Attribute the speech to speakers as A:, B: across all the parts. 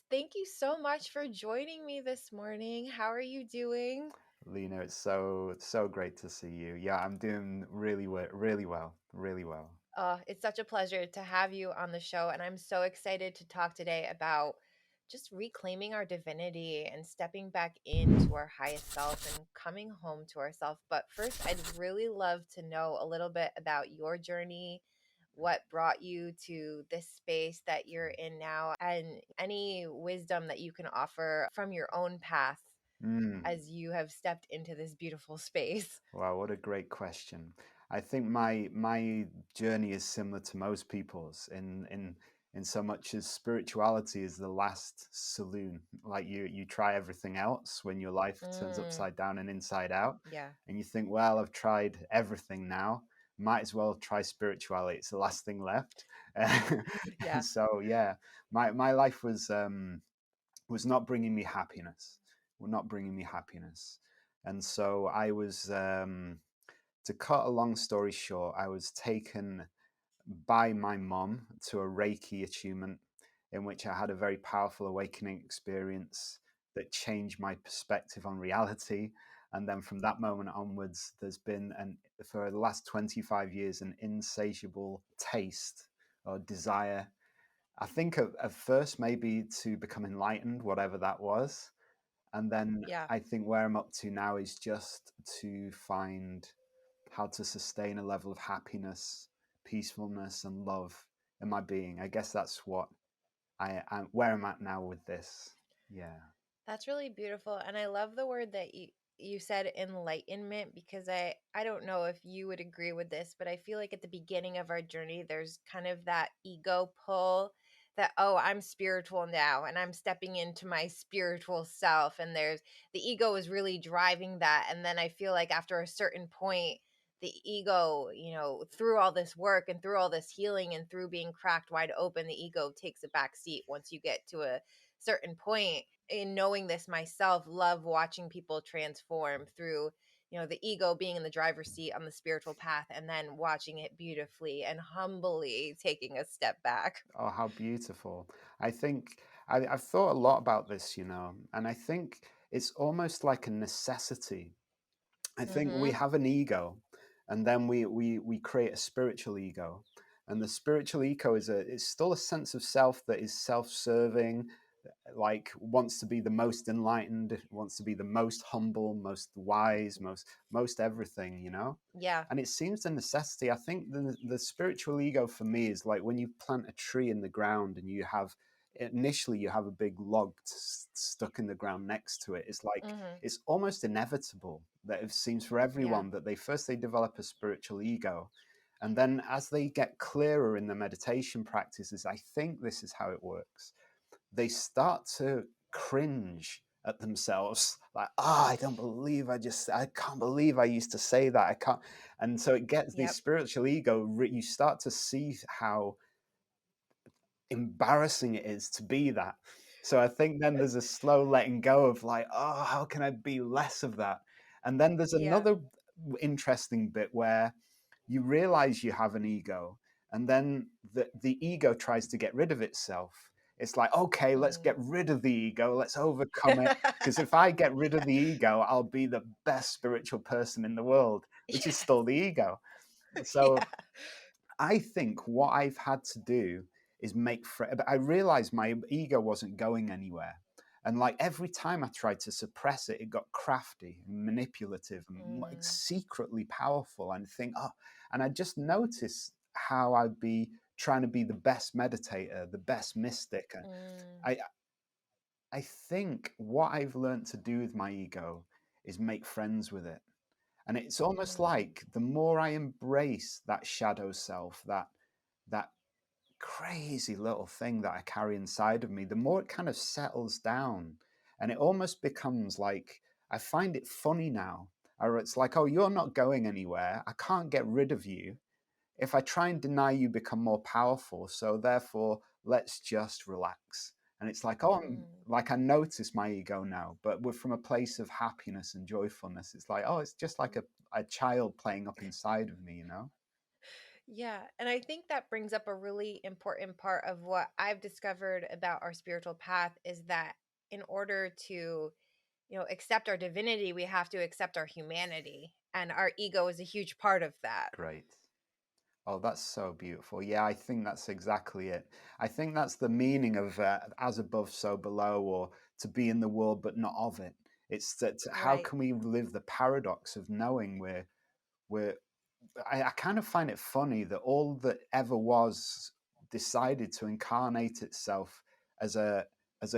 A: Thank you so much for joining me this morning. How are you doing?
B: Leena, it's so great to see you. Yeah, I'm doing really well, really well.
A: It's such a pleasure to have you on the show, and I'm so excited to talk today about just reclaiming our divinity and stepping back into our highest self and coming home to ourselves. But first, I'd really love to know a little bit about your journey, what brought you to this space that you're in now, and any wisdom that you can offer from your own path
B: Mm.
A: as you have stepped into this beautiful space.
B: Wow, what a great question. I think my journey is similar to most people's in so much as spirituality is the last saloon. Like you try everything else when your life turns
A: Mm,
B: upside down and inside out,
A: yeah,
B: and you think, well, I've tried everything now. Might as well try spirituality. It's the last thing left.
A: yeah.
B: So yeah, my life was not bringing me happiness, were not bringing me happiness. And so I was, to cut a long story short, I was taken by my mom to a Reiki attunement in which I had a very powerful awakening experience that changed my perspective on reality. And then from that moment onwards, there's been, for the last 25 years, an insatiable taste or desire. I think at first maybe to become enlightened, whatever that was. And then
A: Yeah,
B: I think where I'm up to now is just to find how to sustain a level of happiness, peacefulness, and love in my being. I guess that's what I'm where I'm at now with this. Yeah.
A: that's really beautiful. And I love the word that you said enlightenment because I don't know if you would agree with this, but I feel like at the beginning of our journey there's kind of that ego pull that oh, I'm spiritual now and I'm stepping into my spiritual self and there's the ego is really driving that and then I feel like after a certain point the ego, through all this work and through all this healing and through being cracked wide open, the ego takes a back seat once you get to a certain point. In knowing this myself, love watching people transform through the ego being in the driver's seat on the spiritual path and then watching it beautifully and humbly taking a step back.
B: Oh, how beautiful. I think I've thought a lot about this, and I think it's almost like a necessity. I think we
A: Mhm.
B: have an ego, and then we create a spiritual ego, and the spiritual ego it's still a sense of self that is self-serving, like wants to be the most enlightened, wants to be the most humble, most wise, most everything,
A: Yeah.
B: and it seems a necessity. I think the spiritual ego for me is like when you plant a tree in the ground and you have initially you have a big log stuck in the ground next to it. It's like
A: Mhm.
B: it's almost inevitable that it seems for
A: Yeah.
B: everyone that they develop a spiritual ego, and then as they get clearer in the meditation practices, I think this is how it works, they start to cringe at themselves like, I don't believe I can't believe I used to say that, I can't. And so it gets the
A: Yep.
B: spiritual ego, you start to see how embarrassing it is to be that. So I think then there's a slow letting go of like, oh, how can I be less of that? And then there's
A: Yeah.
B: another interesting bit where you realize you have an ego, and then the ego tries to get rid of itself. It's like, okay, let's get
A: Mm.
B: rid of the ego, let's overcome it. Because if I get rid of the ego, I'll be the best spiritual person in the world, which is
A: Yes.
B: still the ego.
A: Yeah.
B: So I think what I've had to do is I realized my ego wasn't going anywhere. And like every time I tried to suppress it, it got crafty and manipulative and like
A: Mm.
B: secretly powerful. And think, oh, and I just noticed how I'd be trying to be the best meditator, the best mystic.
A: Mm.
B: I, I think what I've learned to do with my ego is make friends with it. And it's almost
A: Mm.
B: like the more I embrace that shadow self, that crazy little thing that I carry inside of me, the more it kind of settles down. And it almost becomes like I find it funny now. Or it's like, oh, you're not going anywhere. I can't get rid of you. If I try and deny you, become more powerful. So therefore, let's just relax. And it's like, oh,
A: Mm.
B: like I notice my ego now, but we're from a place of happiness and joyfulness. It's like, oh, it's just like a child playing up inside of me,
A: Yeah, and I think that brings up a really important part of what I've discovered about our spiritual path is that in order to, accept our divinity, we have to accept our humanity, and our ego is a huge part of that.
B: Great. Oh, that's so beautiful. Yeah, I think that's exactly it. I think that's the meaning of as above, so below, or to be in the world but not of it. It's that how
A: Right.
B: can we live the paradox of knowing we're I kind of find it funny that all that ever was decided to incarnate itself as a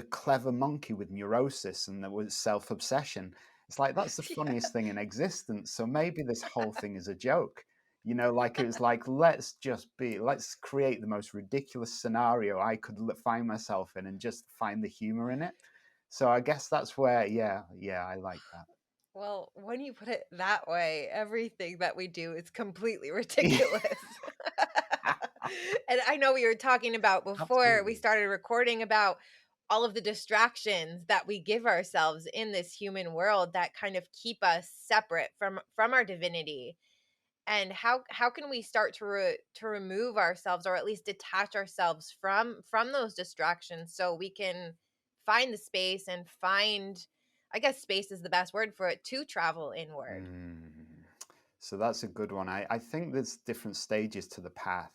B: clever monkey with neurosis and there was self-obsession. It's like that's the funniest thing in existence. So maybe this whole thing is a joke. You know, like it was like let's create the most ridiculous scenario I could find myself in and just find the humor in it. So I guess that's where yeah, I like
A: Well, when you put it that way, everything that we do is completely
B: that.
A: ridiculous. And I know we were talking about before we
B: Absolutely.
A: started recording about all of the distractions that we give ourselves in this human world that kind of keep us separate from our divinity. And how can we start to remove ourselves, or at least detach ourselves from those distractions, so we can find the space and find, I guess space is the best word for it, to travel inward.
B: Mm. So that's a good one. I think there's different stages to the path.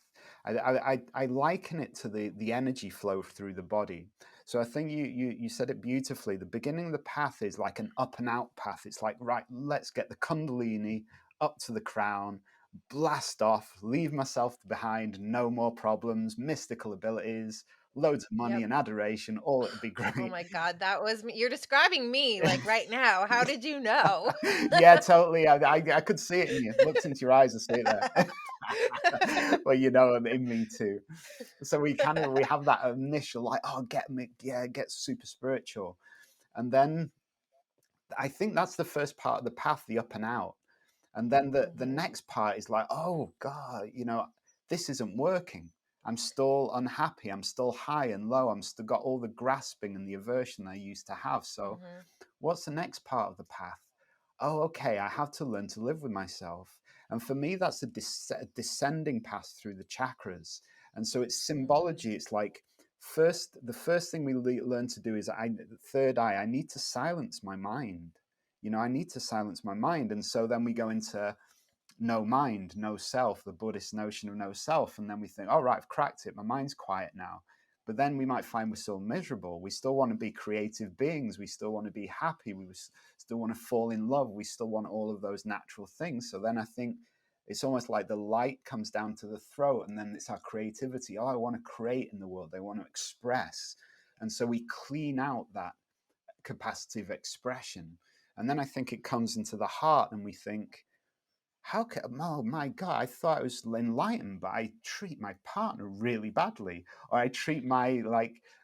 B: I liken it to the energy flow through the body. So I think you said it beautifully. The beginning of the path is like an up and out path. It's like, right, let's get the Kundalini up to the crown, blast off, leave myself behind, no more problems, mystical abilities, loads of money
A: Yep.
B: and adoration, all it'll be
A: Oh
B: great.
A: my god, that was me. You're describing me like right now. How did you know?
B: Yeah, totally. I could see it in you. Looked into your eyes, I see it there. Well, you know, in me too. So we have that initial like, oh, get me, yeah, get super spiritual, and then I think that's the first part of the path, the up and out, and then the
A: Mhm.
B: next part is like, oh God, you know, this isn't working. I'm still unhappy. I'm still high and low. I'm still got all the grasping and the aversion I used to have. So
A: Mhm.
B: what's the next part of the path? Oh, okay, I have to learn to live with myself. And for me, that's a descending path through the chakras. And so it's
A: Mhm.
B: symbology. It's like the first thing we learn to do is the third eye. I need to silence my mind. You know, I need to silence my mind. And so then we go into no mind, no self, the Buddhist notion of no self. And then we think, oh, right, I've cracked it. My mind's quiet now. But then we might find we're still miserable. We still want to be creative beings. We still want to be happy. We still want to fall in love. We still want all of those natural things. So then I think it's almost like the light comes down to the throat, and then it's our creativity. Oh, I want to create in the world. I want to express. And so we clean out that capacity of expression. And then I think it comes into the heart, and we think, how can, oh my God, I thought I was enlightened, but I treat my partner really badly, or I treat my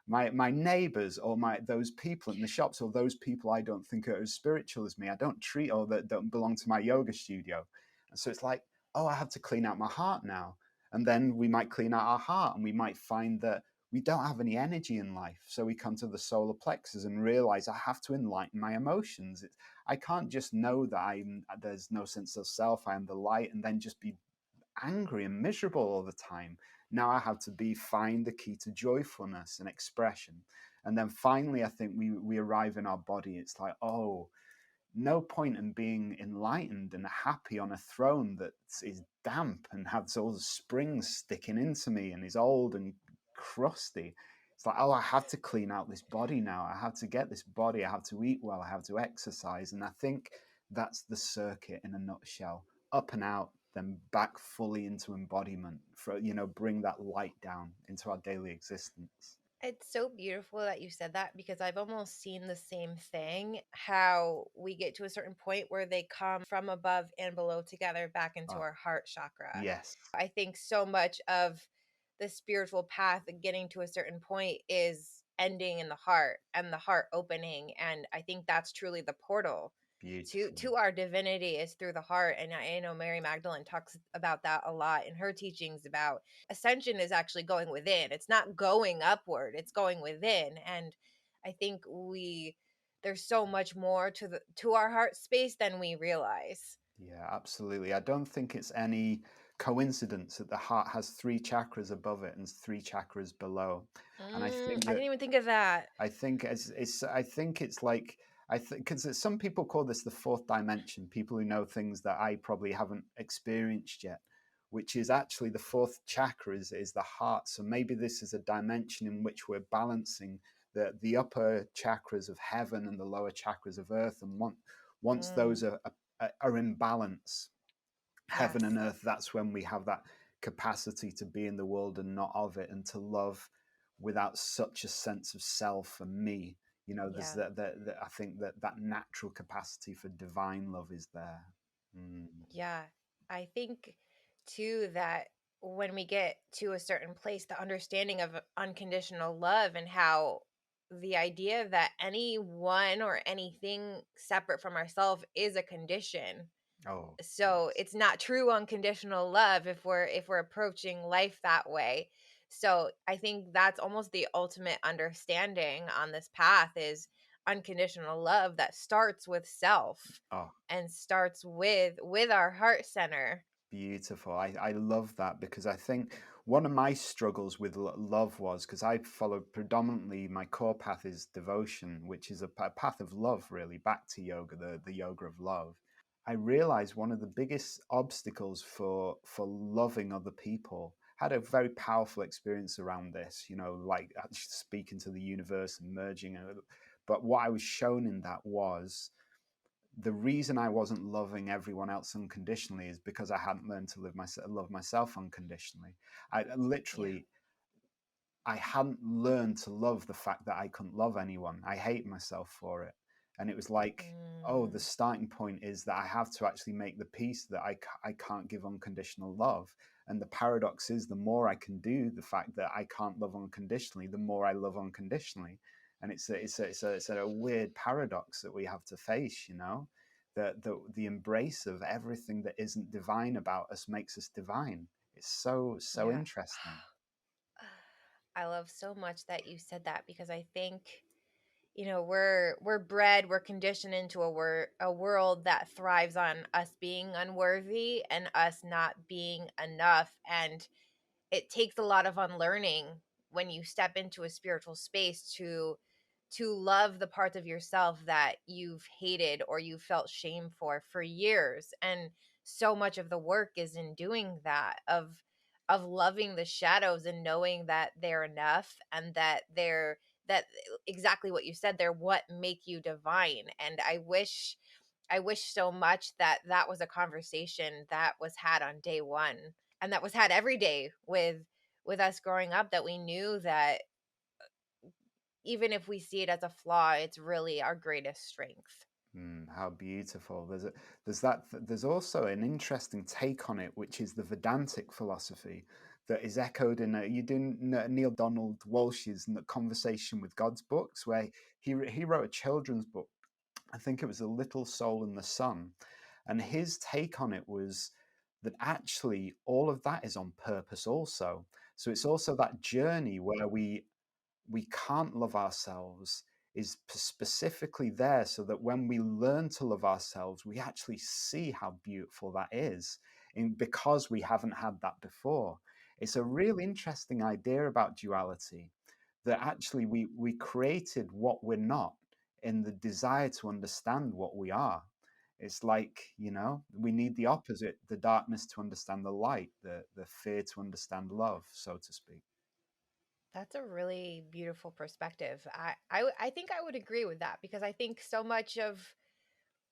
B: neighbors or my those people in the shops or those people I don't think are as spiritual as me. I don't treat or that don't belong to my yoga studio. And so it's like, oh, I have to clean out my heart now. And then we might clean out our heart and we might find that we don't have any energy in life. So we come to the solar plexus and realize I have to enlighten my emotions. I can't just know that there's no sense of self, I am the light, and then just be angry and miserable all the time. Now I have to find the key to joyfulness and expression. And then finally, I think we arrive in our body. It's like, oh, no point in being enlightened and happy on a throne that is damp and has all the springs sticking into me and is old and crusty. It's like, oh, I have to clean out this body now. I have to get this body. I have to eat well. I have to exercise. And I think that's the circuit in a nutshell. Up and out, then back fully into embodiment for, bring that light down into our daily existence.
A: It's so beautiful that you said that, because I've almost seen the same thing, how we get to a certain point where they come from above and below together back into
B: Oh,
A: our heart chakra.
B: yes.
A: I think so much of the spiritual path and getting to a certain point is ending in the heart and the heart opening. And I think that's truly the portal
B: Beautiful.
A: to our divinity, is through the heart. And I know Mary Magdalene talks about that a lot in her teachings, about ascension is actually going within. It's not going upward, it's going within. And I think there's so much more to our heart space than we realize.
B: Yeah, absolutely. I don't think it's any coincidence that the heart has three chakras above it and three chakras below. And I think
A: I
B: that
A: didn't even think of that.
B: I think it's like I think because some people call this the fourth dimension. People who know things that I probably haven't experienced yet, which is actually the fourth chakra is the heart. So maybe this is a dimension in which we're balancing the upper chakras of heaven and the lower chakras of earth, and once
A: Mm,
B: those are in balance, heaven
A: yes.
B: and earth, that's when we have that capacity to be in the world and not of it, and to love without such a sense of self and me. You know, there's
A: Yeah.
B: that I think that natural capacity for divine love is there. Mm.
A: Yeah. I think too that when we get to a certain place, the understanding of unconditional love and how the idea that anyone or anything separate from ourselves is a condition.
B: Oh,
A: So
B: yes.
A: it's not true unconditional love if we're approaching life that way. So I think that's almost the ultimate understanding on this path is unconditional love that starts with self
B: Oh,
A: and starts with our heart center.
B: beautiful. I love that, because I think one of my struggles with love was because I followed predominantly, my core path is devotion, which is a path of love, really, back to yoga, the yoga of love. I realized one of the biggest obstacles for loving other people, had a very powerful experience around this, you know, like actually speaking to the universe and merging. But what I was shown in that was the reason I wasn't loving everyone else unconditionally is because I hadn't learned to love myself unconditionally. I
A: Yeah.
B: literally I hadn't learned to love the fact that I couldn't love anyone. I hate myself for it. And it was like, oh, the
A: Mm,
B: starting point is that I have to actually make the peace that I can't give unconditional love. And the paradox is, the more I can do the fact that I can't love unconditionally, the more I love unconditionally. And it's a weird paradox that we have to face, you know, that the embrace of everything that isn't divine about us makes us divine. It's so
A: yeah.
B: interesting.
A: I love so much that you said that because I think we're conditioned into a world that thrives on us being unworthy and us not being enough, and it takes a lot of unlearning when you step into a spiritual space to love the parts of yourself that you've hated or you felt shame for years. And so much of the work is in doing that, of loving the shadows and knowing that they're enough and that exactly what you said, they're what make you divine. And I wish so much that that was a conversation that was had on day one and that was had every day with us growing up, that we knew that even if we see it as a flaw, it's really our greatest strength.
B: How beautiful! There's also an interesting take on it, which is the Vedantic philosophy that is echoed in you do Neil Donald Walsh's Conversation with God's books, where he wrote a children's book. I think it was A Little Soul in the Sun, and his take on it was that actually all of that is on purpose also. So it's also that journey where we can't love ourselves is specifically there so that when we learn to love ourselves, we actually see how beautiful that is, because we haven't had that before. It's a really interesting idea about duality, that actually we created what we're not in the desire to understand what we are. It's like, you know, we need the opposite, the darkness to understand the light, the fear to understand love, so to speak.
A: That's a really beautiful perspective. I think I would agree with that because I think so much of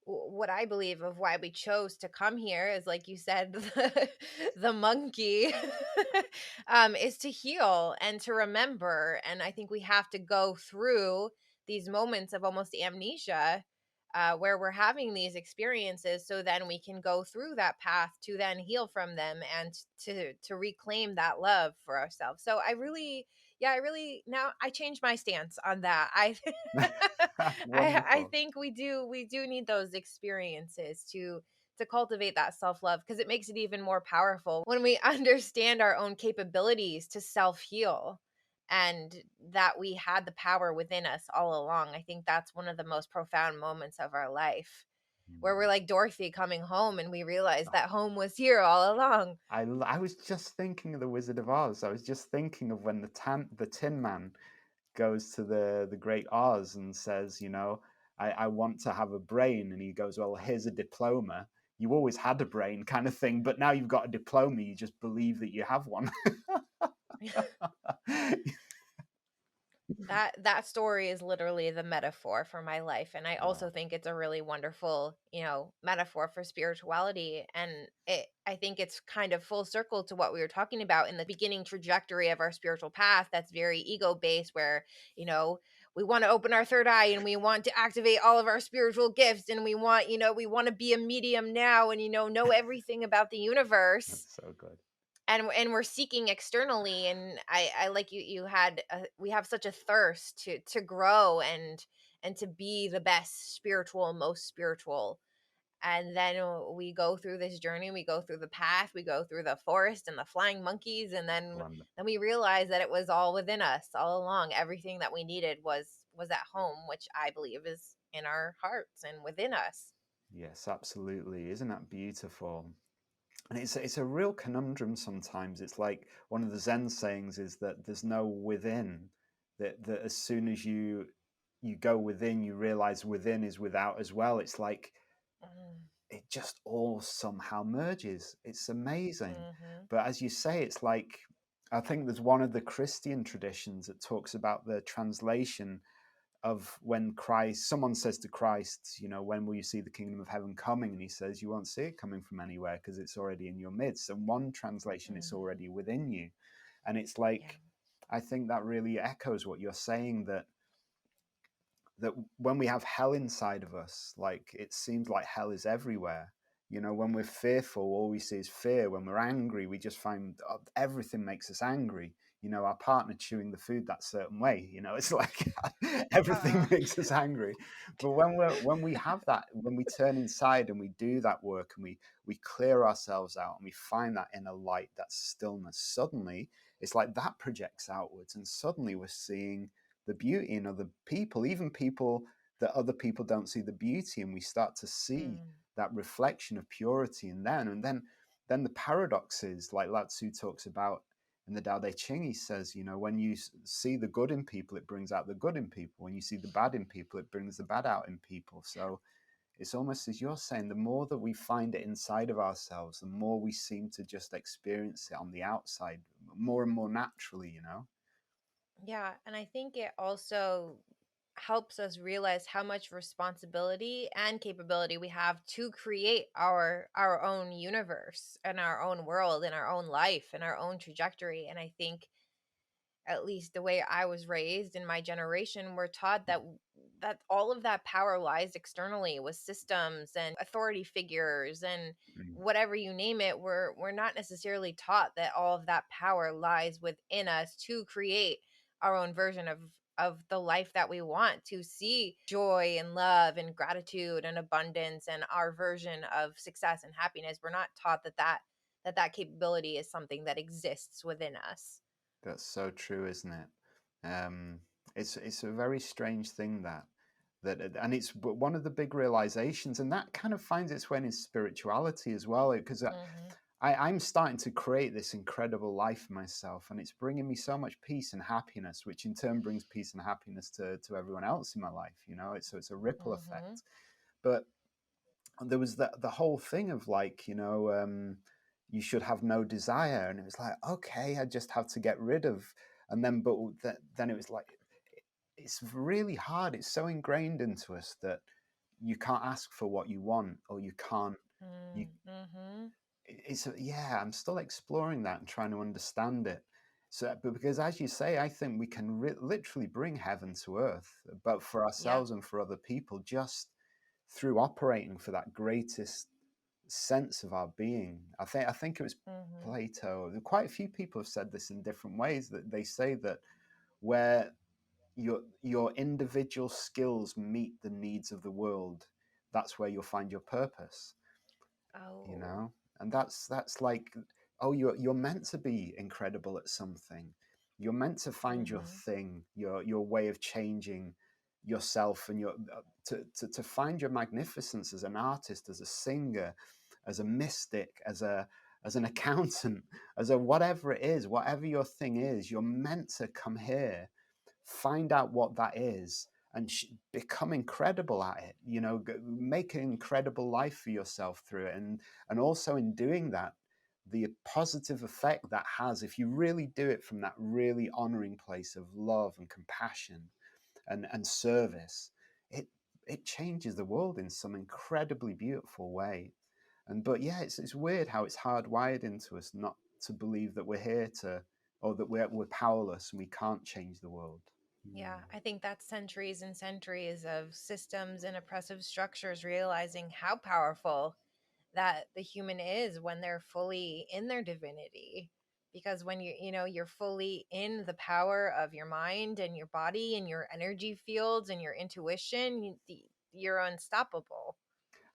A: what I believe of why we chose to come here is, like you said, the monkey, is to heal and to remember. And I think we have to go through these moments of almost amnesia, where we're having these experiences, so then we can go through that path to then heal from them and to reclaim that love for ourselves. So I really now I changed my stance on that. I
B: Wonderful.
A: think we do need those experiences to cultivate that self-love, because it makes it even more powerful when we understand our own capabilities to self-heal and that we had the power within us all along. I think that's one of the most profound moments of our life. where we're
B: Mm.
A: like Dorothy coming home and we realize
B: Oh,
A: that home was here all along.
B: I was just thinking of the Wizard of Oz. I was just thinking of when the Tin Man goes to the Great Oz and says, you know, I want to have a brain, and he goes, well, here's a diploma. You always had a brain, kind of thing, but now you've got a diploma. You just believe that you have one.
A: That story is literally the metaphor for my life, and I also
B: Wow,
A: think it's a really wonderful, metaphor for spirituality. And I think it's kind of full circle to what we were talking about in the beginning trajectory of our spiritual path, that's very ego based, where you know we want to open our third eye and we want to activate all of our spiritual gifts, and we want to be a medium now, and know everything about the universe,
B: that's so good.
A: and we're seeking externally. And I like you had we have such a thirst to grow and to be the best spiritual, most spiritual. And then we go through this journey, we go through the path, we go through the forest and the flying monkeys, and
B: Wonderful.
A: then we realize that it was all within us all along. Everything that we needed was at home, which I believe is in our hearts and within us.
B: Yes, absolutely. Isn't that beautiful? And it's a real conundrum sometimes. It's like one of the Zen sayings is that there's no within. That as soon as you go within, you realize within is without as well. It's like
A: Mm,
B: it just all somehow merges. It's amazing.
A: mhm,
B: But as you say, it's like I think there's one of the Christian traditions that talks about the translation of when Christ, someone says to Christ, you know, when will you see the kingdom of heaven coming? And he says, you won't see it coming from anywhere because it's already in your midst. And one translation, it's
A: mhm.
B: already within you. And it's
A: Yeah.
B: like, I think that really echoes what you're saying, that when we have hell inside of us, like it seems like hell is everywhere. You know, when we're fearful, all we see is fear. When we're angry, we just find everything makes us angry. You know, our partner chewing the food that certain way. You know, it's like everything
A: uh,
B: makes us angry. But when we have that, when we turn inside and we do that work and we clear ourselves out and we find that inner light, that stillness, suddenly it's like that projects outwards, and suddenly we're seeing the beauty in other people, even people that other people don't see the beauty, and we start to see
A: mm,
B: that reflection of purity in them. And then the paradox is like Lao Tzu talks about in the Tao Te Ching. He says, you know, when you see the good in people, it brings out the good in people. When you see the bad in people, it brings the bad out in people. So it's almost as you're saying, the more that we find it inside of ourselves, the more we seem to just experience it on the outside more and more naturally, you know?
A: yeah, and I think it also helps us realize how much responsibility and capability we have to create our own universe and our own world and our own life and our own trajectory. And I think, at least the way I was raised in my generation, we're taught that all of that power lies externally with systems and authority figures and
B: Mm.
A: whatever you name it. We're not necessarily taught that all of that power lies within us to create our own version of the life that we want, to see joy and love and gratitude and abundance and our version of success and happiness. We're not taught that capability is something that exists within us.
B: That's so true, isn't it? It's a very strange thing and it's one of the big realizations, and that kind of finds its way in spirituality as well. Because
A: Mhm.
B: I'm starting to create this incredible life for myself, and it's bringing me so much peace and happiness, which in turn brings peace and happiness to everyone else in my life. You know, it's a ripple
A: Mhm.
B: effect. But there was the whole thing of like, you know, you should have no desire, and it was like, okay, I just have to get rid of. And then then it was like, it's really hard, it's so ingrained into us that you can't ask for what you want, or you can't you
A: Mm, mhm.
B: yeah, I'm still exploring that and trying to understand it. So but because as you say, I think we can literally bring heaven to earth, but for
A: Yeah.
B: ourselves and for other people, just through operating for that greatest sense of our being. I think it was
A: Mhm.
B: Plato. Quite a few people have said this in different ways, that they say that where your individual skills meet the needs of the world, that's where you'll find your purpose. You
A: Oh.
B: know, and that's like, oh, you're meant to be incredible at something. You're meant to find your
A: Mhm.
B: thing, your way of changing yourself and your to find your magnificence as an artist, as a singer, as a mystic, as an accountant, as a whatever it is, whatever your thing is, you're meant to come here, find out what that is, and become incredible at it. You know, make an incredible life for yourself through it, and also in doing that, the positive effect that has, if you really do it from that really honoring place of love and compassion and service, it it changes the world in some incredibly beautiful way. And but yeah, it's weird how it's hardwired into us not to believe that we're here to, or that we're powerless and we can't change the world.
A: Yeah, I think that's centuries and centuries of systems and oppressive structures realizing how powerful that the human is when they're fully in their divinity. Because when you're fully in the power of your mind and your body and your energy fields and your intuition, you're unstoppable.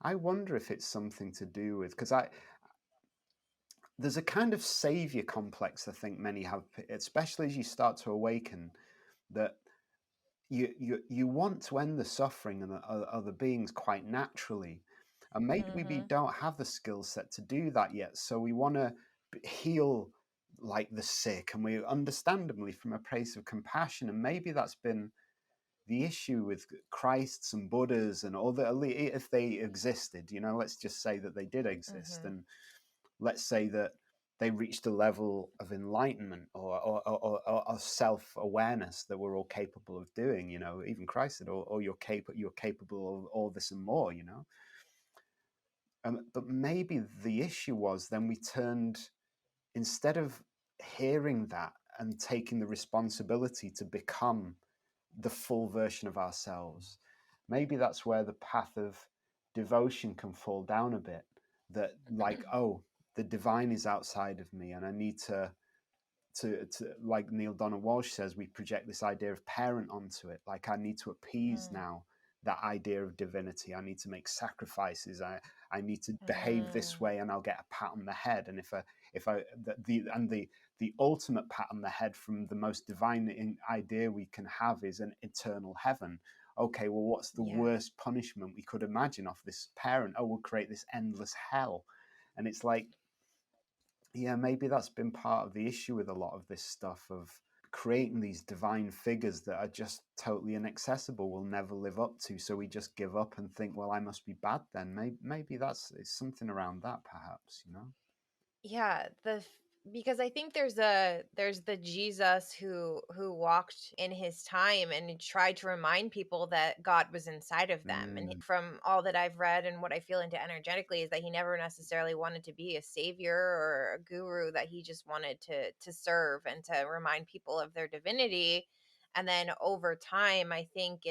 B: I wonder if it's something to do with, because I there's a kind of savior complex I think many have, especially as you start to awaken, that you want to end the suffering and the other beings quite naturally, and maybe we
A: Hmm.
B: don't have the skill set to do that yet. So we want to heal like the sick, and we understandably from a place of compassion. And maybe that's been the issue with Christs and Buddhas and all the if they existed. You know, let's just say that they did exist,
A: Hmm.
B: and let's say that they reached a level of enlightenment or self-awareness that we're all capable of doing. You know, even Christ said, or you're capable of all this and more. You know, but maybe the issue was then we turned, instead of hearing that and taking the responsibility to become the full version of ourselves, maybe that's where the path of devotion can fall down a bit. That, like, oh, the divine is outside of me, and I need to like Neil Donald Walsh says, we project this idea of parent onto it. Like, I need to appease now that idea of divinity. I need to make sacrifices. I need to behave this
A: Mm.
B: way, and I'll get a pat on the head. And if I the ultimate pat on the head from the most divine idea we can have is an eternal heaven. Okay, well, what's the
A: Yeah.
B: worst punishment we could imagine of this parent? Oh, we'll create this endless hell. And it's like, yeah, maybe that's been part of the issue with a lot of this stuff, of creating these divine figures that are just totally inaccessible, we'll never live up to. So we just give up and think, well, I must be bad then. Maybe that's, it's something around that, perhaps, you know?
A: Yeah, because I think there's the Jesus who walked in his time and he tried to remind people that God was inside of them. And
B: Mm,
A: from all that I've read and what I feel into energetically is that he never necessarily wanted to be a savior or a guru, that he just wanted to serve and to remind people of their divinity. And then over time, I think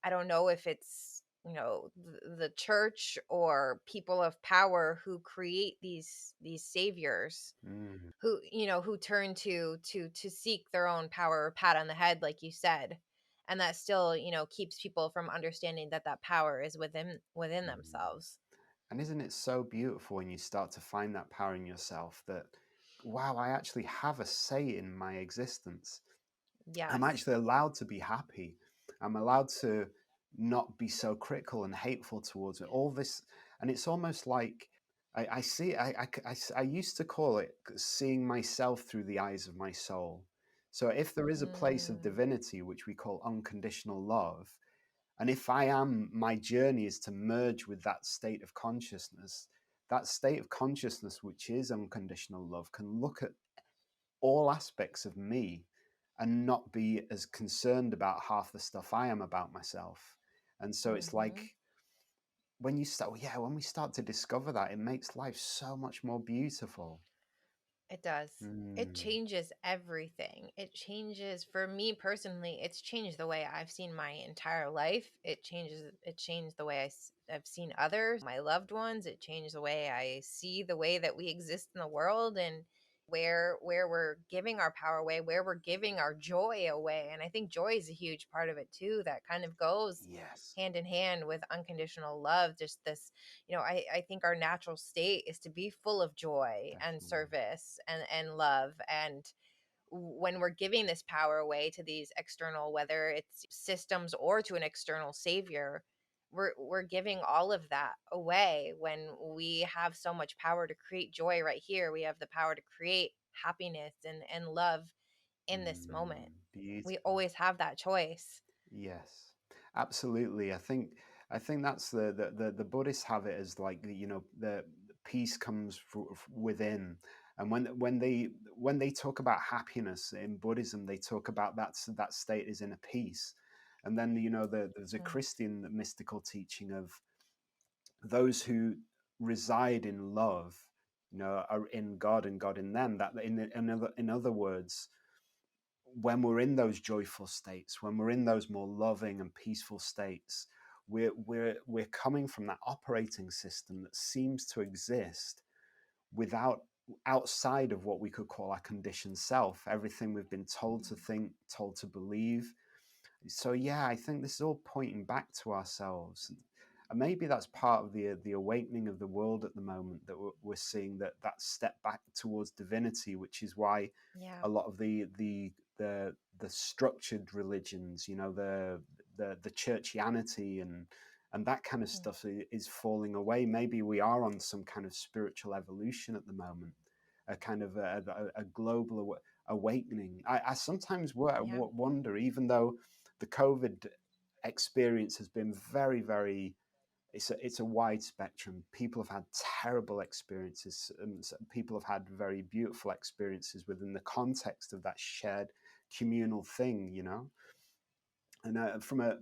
A: I don't know if it's, the church or people of power who create these saviors
B: mm,
A: who turn to seek their own power or pat on the head, like you said. And that still, keeps people from understanding that that power is within
B: mm.
A: themselves.
B: And isn't it so beautiful when you start to find that power in yourself, that, wow, I actually have a say in my existence. I'm
A: Yes.
B: actually allowed to be happy. I'm allowed to not be so critical and hateful towards it. All this, and it's almost like I see. I used to call it seeing myself through the eyes of my soul. So if there is a place of
A: Mm,
B: divinity which we call unconditional love, and if I am, my journey is to merge with that state of consciousness which is unconditional love, can look at all aspects of me and not be as concerned about half the stuff I am about myself. And so it's
A: mhm.
B: like, when you start, yeah, when we start to discover that, it makes life so much more beautiful.
A: It does. It
B: Mm,
A: changes everything. It changes, for me personally, it's changed the way I've seen my entire life. It changed the way I've seen others, my loved ones. It changed the way I see the way that we exist in the world, and where we're giving our power away, where we're giving our joy away. And I think joy is a huge part of it too, that kind of goes
B: yes,
A: hand in hand with unconditional love. Just this, I think our natural state is to be full of joy and
B: definitely.
A: service and love. And when we're giving this power away to these external, whether it's systems or to an external savior, we're giving all of that away when we have so much power to create joy right here. We have the power to create happiness and love in this moment. We
B: Beautiful.
A: always have that choice.
B: Yes, absolutely. I think that's the Buddhists have it as like the peace comes within, and when they talk about happiness in Buddhism, they talk about that state is in a peace, and then there's a
A: Mm,
B: Christian mystical teaching of those who reside in love, are in God and God in them. That in other words, when we're in those joyful states, when we're in those more loving and peaceful states, we're coming from that operating system that seems to exist without outside of what we could call our conditioned self, everything we've been told to
A: mm,
B: think, told to believe. So yeah, I think this is all pointing back to ourselves, and maybe that's part of the awakening of the world at the moment, that we're seeing that step back towards divinity, which is why
A: yeah.
B: a lot of the structured religions, the churchianity and that kind of
A: Mm,
B: stuff is falling away. Maybe we are on some kind of spiritual evolution at the moment, a kind of a global awakening. I sometimes
A: yeah.
B: wonder, even though the COVID experience has been very, very, it's a wide spectrum. People have had terrible experiences, and people have had very beautiful experiences within the context of that shared communal thing. And from a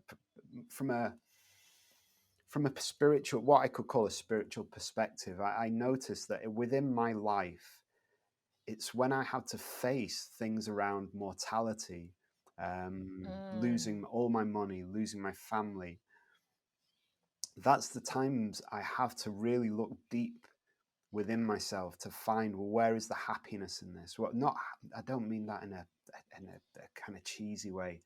B: from a spiritual, what I could call a spiritual perspective, I noticed that within my life, it's when I had to face things around mortality,
A: Mm,
B: losing all my money, losing my family. That's the times I have to really look deep within myself to find, well, where is the happiness in this? Well, not, I don't mean that in a kind of cheesy way.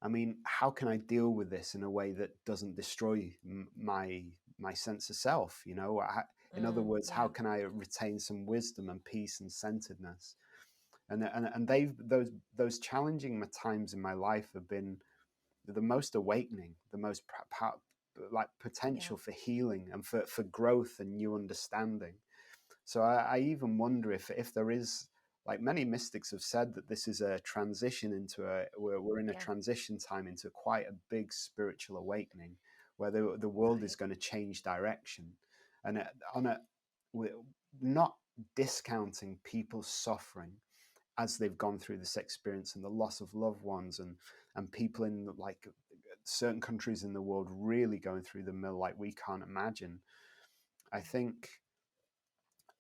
B: I mean, how can I deal with this in a way that doesn't destroy my sense of self? In other words, how
A: yeah.
B: can I retain some wisdom and peace and centeredness? And those challenging times in my life have been the most awakening, the most like
A: Yeah.
B: potential for healing and for growth and new understanding. So I even wonder if there is, like many mystics have said, that this is a transition into we're in a
A: Yeah.
B: transition time into quite a big spiritual awakening, where the world is
A: Right.
B: going to change direction, and on a we're not discounting people's suffering as they've gone through this experience and the loss of loved ones, and people in like certain countries in the world really going through the mill like we can't imagine. I think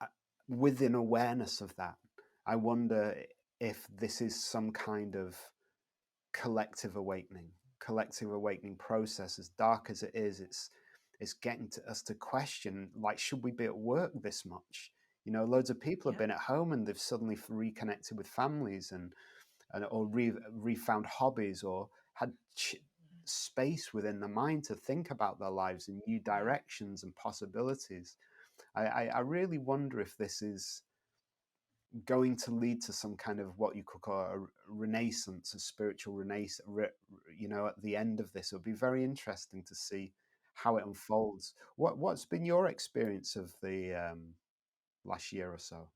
B: uh, with an awareness of that, I wonder if this is some kind of collective awakening, process. As dark as it is, it's getting to us to question, like, should we be at work this much? Loads of people have
A: Yeah.
B: been at home and they've suddenly reconnected with families, or refound hobbies, or had space within the mind to think about their lives in new
A: Yeah.
B: directions and possibilities. I really wonder if this is going to lead to some kind of what you could call a renaissance, a spiritual renaissance. At the end of this, it'll be very interesting to see how it unfolds. What's been your experience of the last year or so?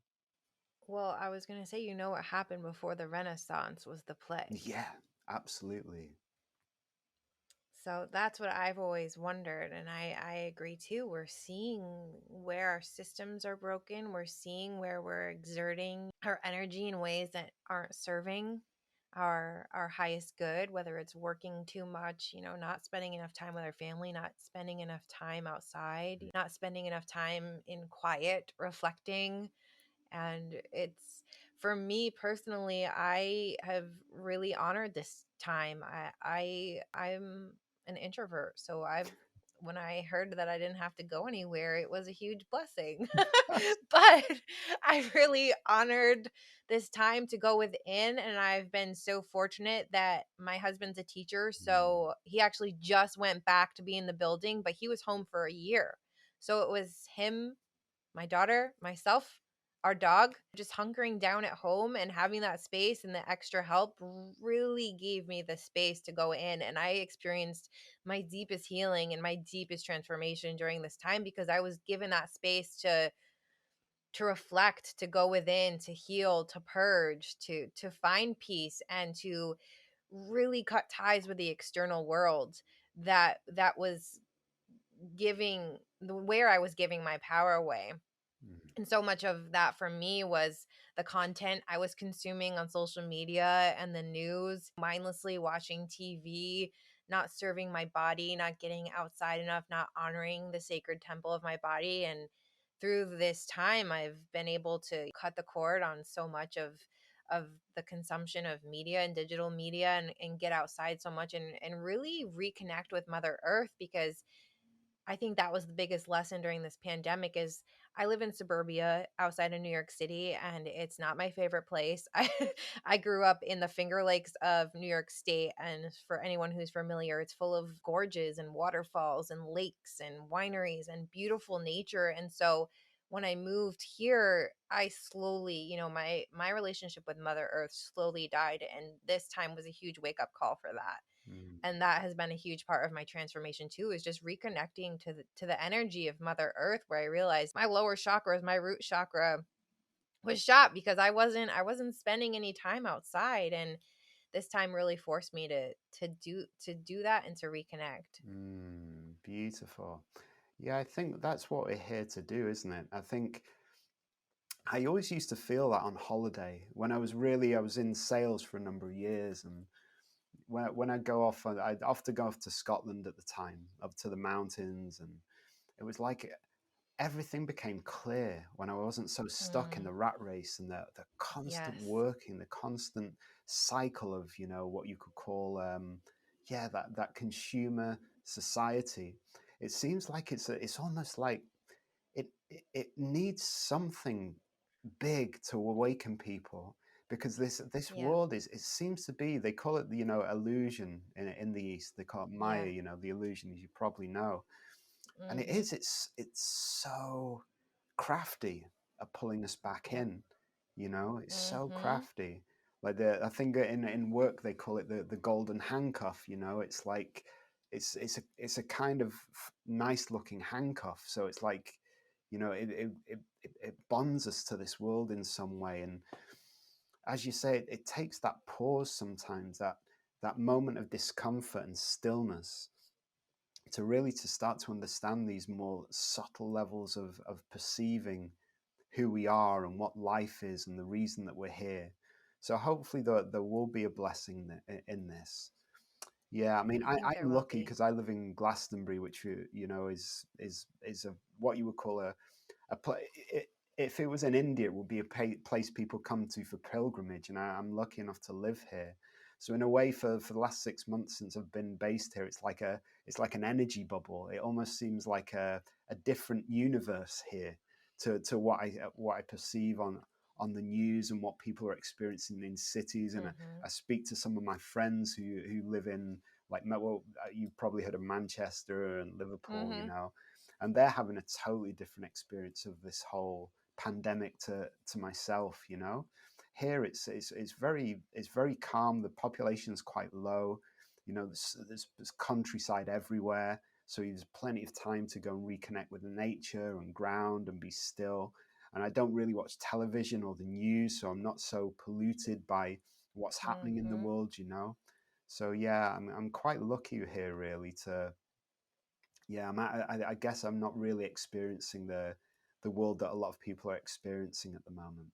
A: Well, I was going to say, what happened before the Renaissance was the plague.
B: Yeah, absolutely.
A: So that's what I've always wondered. And I agree too. We're seeing where our systems are broken. We're seeing where we're exerting our energy in ways that aren't serving our highest good, whether it's working too much, not spending enough time with our family, not spending enough time outside, not spending enough time in quiet, reflecting. And it's, for me personally, I have really honored this time. I'm an introvert, so I've when I heard that I didn't have to go anywhere, it was a huge blessing. But I really honored this time to go within, and I've been so fortunate that my husband's a teacher,
B: Mm.
A: so he actually just went back to be in the building, but he was home for a year. So it was him, my daughter, myself, our dog, just hunkering down at home and having that space and the extra help really gave me the space to go in. And I experienced my deepest healing and my deepest transformation during this time because I was given that space to reflect, to go within, to heal, to purge, to find peace, and to really cut ties with the external world that was giving the where I was giving my power away.
B: Mm,
A: And so much of that for me was the content I was consuming on social media and the news, mindlessly watching TV, not serving my body, not getting outside enough, not honoring the sacred temple of my body. And through this time, I've been able to cut the cord on so much of the consumption of media and digital media, and get outside so much, and really reconnect with Mother Earth, because I think that was the biggest lesson during this pandemic. Is I live in suburbia outside of New York City, and it's not my favorite place. I grew up in the Finger Lakes of New York State, and for anyone who's familiar, it's full of gorges and waterfalls and lakes and wineries and beautiful nature. And so when I moved here, I slowly, my relationship with Mother Earth slowly died, and this time was a huge wake up call for that.
B: mm,
A: And that has been a huge part of my transformation too, is just reconnecting to the energy of Mother Earth, where I realized my lower chakras, my root chakra, was shot because I wasn't spending any time outside. And this time really forced me to do that and to reconnect.
B: beautiful. Yeah, I think that's what we're here to do, isn't it? I think I always used to feel that on holiday when I was in sales for a number of years, and when I'd go off, I'd often go off to Scotland at the time, up to the mountains, and it was like everything became clear when I wasn't so stuck in
A: Mm,
B: the rat race and the constant
A: yes.
B: working, the constant cycle of, what you could call, yeah, that consumer society. It seems like it's almost like it needs something big to awaken people, because this
A: Yeah.
B: world is, it seems to be, they call it, illusion in the East, they call it Maya,
A: Yeah.
B: the illusion, as you probably know. And
A: Mhm.
B: it's so crafty at pulling us back
A: Yep.
B: in. It's so
A: Mhm.
B: crafty. Like I think in work they call it the golden handcuff. It's like it's a kind of nice looking handcuff. So it's like, it bonds us to this world in some way. And as you say, it takes that pause sometimes, that moment of discomfort and stillness, to really to start to understand these more subtle levels of perceiving who we are and what life is and the reason that we're here. So hopefully there will be a blessing in this. Yeah, I mean,
A: I think there
B: I'm
A: will
B: lucky
A: be.
B: because I live in Glastonbury, which is a what you would call a pla if it was in India, it would be a place people come to for pilgrimage, and I'm lucky enough to live here. So in a way, for the last 6 months since I've been based here, it's like an energy bubble. It almost seems like a different universe here to what I perceive on the news and what people are experiencing in cities. And
A: Mhm.
B: I speak to some of my friends who live in, like, well, you've probably heard of Manchester and Liverpool,
A: Mhm.
B: and they're having a totally different experience of this whole pandemic to myself. Here it's very calm. The population's quite low. There's countryside everywhere, so there's plenty of time to go and reconnect with the nature and ground and be still. And I don't really watch television or the news, so I'm not so polluted by what's happening in the
A: Mhm.
B: world. So yeah, I'm quite lucky here, really, to yeah, I guess I'm not really experiencing the world that a lot of people are experiencing at the moment.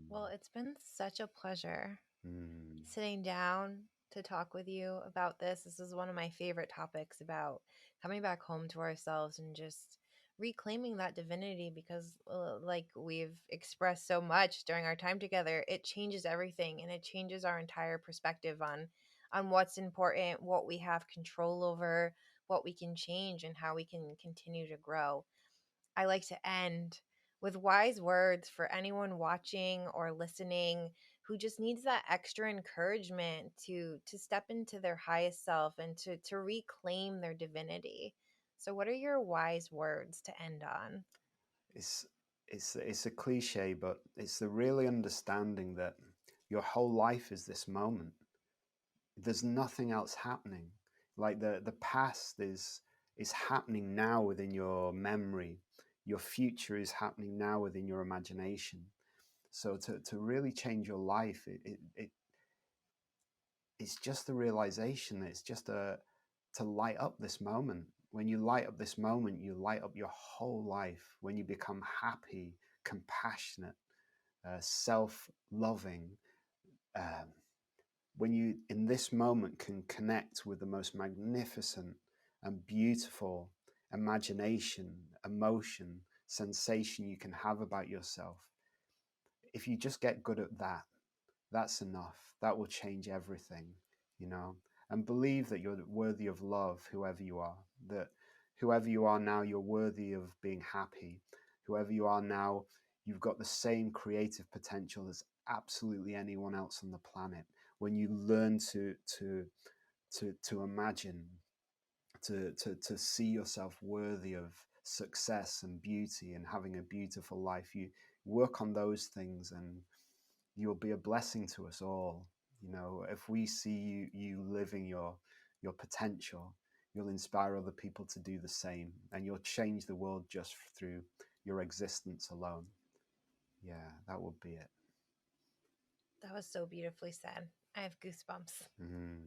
A: Well,
B: Mm,
A: it's been such a pleasure
B: mm,
A: sitting down to talk with you about this. This is one of my favorite topics, about coming back home to ourselves and just reclaiming that divinity, because like we've expressed so much during our time together, it changes everything, and it changes our entire perspective on what's important, what we have control over, what we can change, and how we can continue to grow. I like to end with wise words for anyone watching or listening who just needs that extra encouragement to step into their highest self and to reclaim their divinity. So what are your wise words to end on?
B: it's a cliche, but it's the really understanding that your whole life is this moment. There's nothing else happening. Like the past is happening now within your memory. Your future is happening now within your imagination. So to really change your life, it's just the realization that it's just to light up this moment. When you light up this moment, you light up your whole life. When you become happy, compassionate, self-loving, um, when you in this moment can connect with the most magnificent and beautiful imagination, emotion, sensation you can have about yourself, if you just get good at that, that's enough. That will change everything, you know. And believe that you're worthy of love, whoever you are. That whoever you are now, you're worthy of being happy. Whoever you are now, you've got the same creative potential as absolutely anyone else on the planet. When you learn to imagine, to see yourself worthy of success and beauty and having a beautiful life, you work on those things, and you'll be a blessing to us all. You know, if we see you living your potential, you'll inspire other people to do the same, and you'll change the world just through your existence alone. Yeah, that would be it.
A: That was so beautifully said. I have goosebumps.
B: Mm.